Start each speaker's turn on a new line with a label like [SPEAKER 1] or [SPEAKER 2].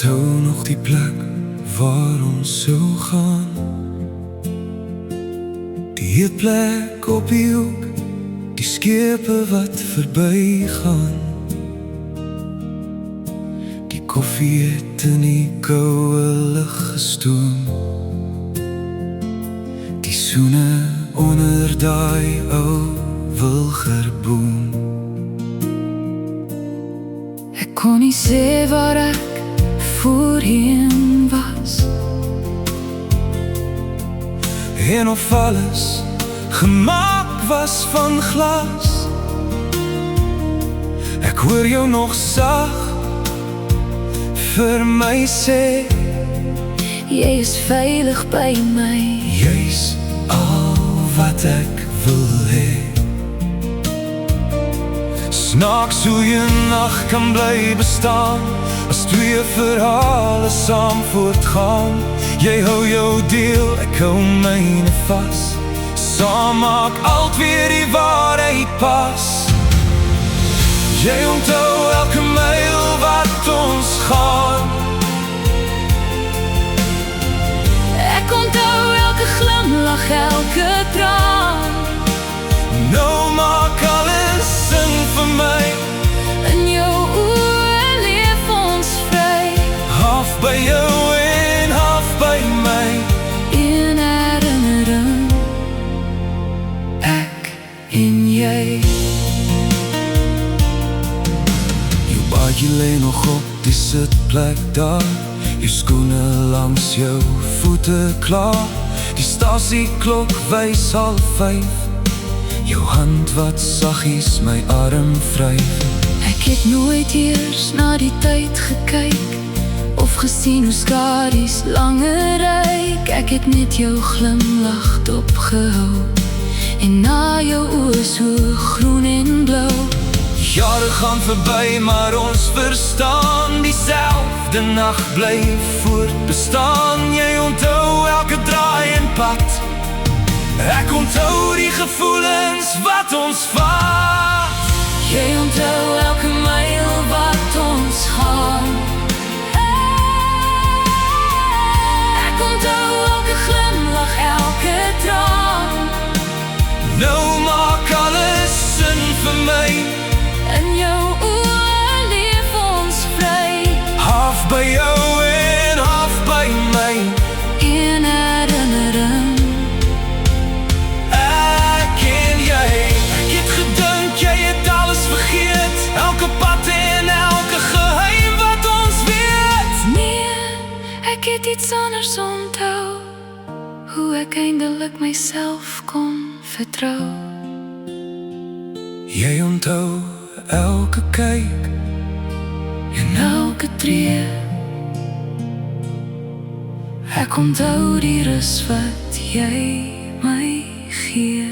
[SPEAKER 1] onthou nog die plek waar ons sou gaan. Die eetplek op die hoek, die skepe wat verbygaan. Die koffie het in die koue lug gestoom. Die soene onder daai ou wilgerboom.
[SPEAKER 2] Ek kon nie sê waar ek voorheen was,
[SPEAKER 1] en of alles gemaak was van glas. Ek hoor jou nog sag vir my sê,
[SPEAKER 2] jy is veilig by my.
[SPEAKER 1] jy's al wat ek wil hê. Snaaks hoe jy nacht kan bly bestaan, as twee verhale saam voortgaan. Jy hou jou deel, ek hou myne vas. Saam maak altweer die waarheid pas. Jy onthou elke myl wat ons gaan.
[SPEAKER 2] Ek onthou elke glimlach, elke traan.
[SPEAKER 1] Nou maak alles sin vir my.
[SPEAKER 2] In jou oë leef ons vry,
[SPEAKER 1] Half by jou en half by my.
[SPEAKER 2] in herinnering, ek en jy.
[SPEAKER 1] Jou baadjie lê nog op die sitplek daar. Jou skoene langs jou voete klaar. Die stasieklok wys 5:30. Jou hand wat saggies my arm vryf.
[SPEAKER 2] Ek het nooit eers na die tyd gekyk, of gesien hoe skadu's langer ryk. Ek het net jou glimlach dopgehou, en na jou oë so groen en blou.
[SPEAKER 1] Jare gaan verby, maar ons verstaan. Dieselfde nacht bly voortbestaan. Jy onthou elke draai en pad. Ek onthou die gevoelens wat ons vat.
[SPEAKER 2] Jy onthou elke myl wat ons gaan. Ek onthou elke glimlach, elke traan.
[SPEAKER 1] Nou maak alles sin vir my.
[SPEAKER 2] In jou oë leef ons vry,
[SPEAKER 1] Half by jou en half by my.
[SPEAKER 2] in herinnering,
[SPEAKER 1] Ek en jy. Ek het gedink jy het alles vergeet. Elke pad en elke geheim wat ons weet.
[SPEAKER 2] nee, ek het iets anders onthou, hoe ek eindelik myself kon vertrou.
[SPEAKER 1] Jy onthou elke kyk
[SPEAKER 2] En elke tree, ek onthou die rus wat jy my gee.